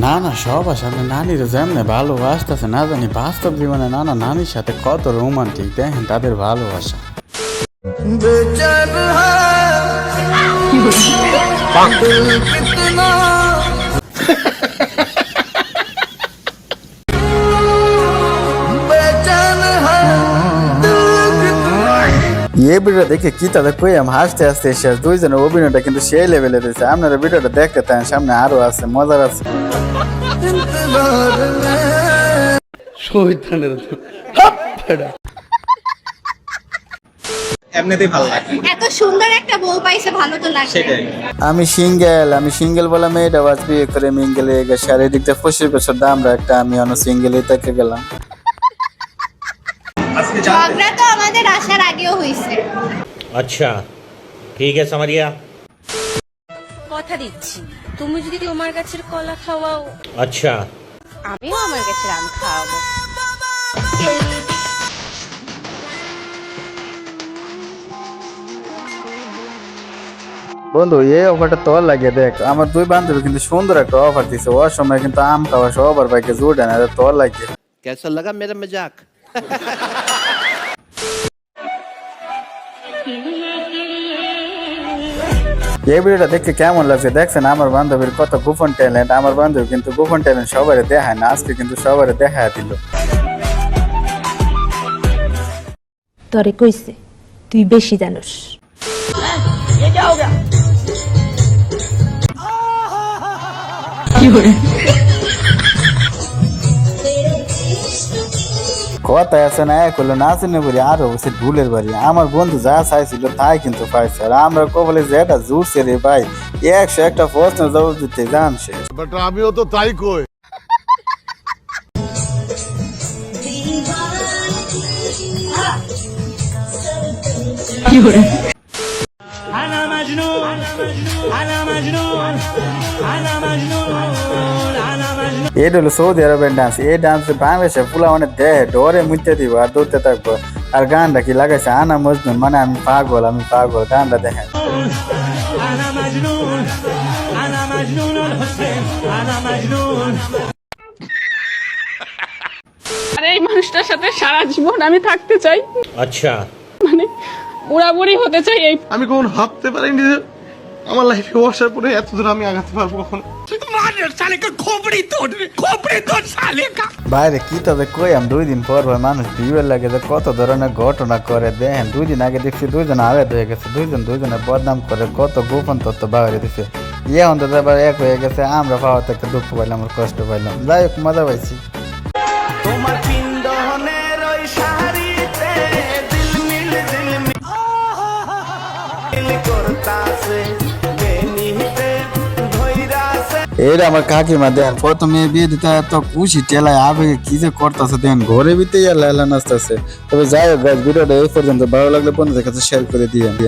না না সবার সামনে নানির যেমনে ভালোবাসতেছে না জানি বাস্তব জীবনে নানা নানির সাথে কত রোমান্টিক দেখেন তাদের ভালোবাসা। এই ভিডিওটা দেখে কি তাদের কই আমি হাসতে হাসতে শেষ। দুইজনের অভিনয়টা কিন্তু সেই লেভেলে দিয়েছে। আপনারা ভিডিওটা দেখতে থাকেন, সামনে আরো আছে, মজার আছে। এমনিতেই ভালো লাগে। এত সুন্দর একটা বউ পাইছে, ভালো তো লাগবে। সেটাই। আমি সিঙ্গেল বলা মেয়েটা বাস বিয়ে করে মিঙ্গেলে গেছে। শারীরিক দিক 25 বছর দাম রাখতে আমি অন্য সিঙ্গেলই থেকে গেলাম। ঝগড়া তো আমাদের আসার আগেও হইছে। अच्छा ठीक है समझिया। কথা দিচ্ছি, তুমি যদি তোমার গাছের কলা খাওয়াও, अच्छा আমিও আমার গাছের আম খাওয়াবো। বন্ধু এই অফারটা তোর লাগে দেখ, আমার দুই বান্ধবী কিন্তু সুন্দর একটা অফার দিছে। ওর সময় কিন্তু আম খাওয়া সবার বাইকে জুড়ে না, তোর লাগে। कैसा लगा मेरा मजाक? এই ভিডিওটা দেখে কেমন লাগছে দেখছেন আমার বান্ধবীর কত গোপন ট্যালেন্ট। আমার বান্ধবী কিন্তু গোপন ট্যালেন্ট সবারে দেখায় না, আজকে কিন্তু সবারে দেখায় দিল। তরে কইছে তুই বেশি জানোস। কথা আছে না এক হলো না চিনে বলি আরো হচ্ছে ভুলের বাড়ি। আমার বন্ধু যা চাইছিল তাই কিন্তু পাইছে, আর আমরা কবলে যেটা জুড়ছে রে ভাই 101টা প্রশ্ন জবাব দিতে জানছে। বাট আমিও তো তাই কই। এটা হলো সৌদি আরবের ডান্স। এই ডান্সে বাংলাদেশে পুলা মানে দেহে ডরে মুইতে দিব আর দৌড়তে থাকবো। আর গানটা কি লাগাইছে আনা মজনুন, মানে আমি পাগল গানটা দেখেন। আর এই মানুষটার সাথে সারা জীবন আমি থাকতে চাই, अच्छा মানে বুড়াবুড়ি হতে চাই। এই আমি কখনো ভাবতে পারিনি যে আমার লাইফে বসার পরে এত দূর আমি আগাতে পারবো কখনো। বাইরে কি তবে কই আমি 2 দিন পর মানুষ বিয়ের লাগে যে কত ধরনের ঘটনা করে দেখেন। 2 দিন আগে দেখছি 2 জন আলাদা হয়ে গেছে, 2 জন 2 জনের বদনাম করে কত গোপন তথ্য বাইরে দিছে। ইয়ে অন্তত আবার এক হয়ে গেছে, আমরা পাওয়া থেকে দুঃখ পাইলাম আর কষ্ট পাইলাম। যাই হোক মজা পাইছি। এর আমার কাকিমা দেন প্রথমে বিয়ে দিতে এত খুশি টেলায় আবেগে কি যে করতেছে দেন, ঘরে ভিতরে লাইলা নাচতেছে। তবে যাই হোক ভিডিওটা এই পর্যন্ত ভালো লাগলে বন্ধুদের কাছে শেয়ার করে দিয়ে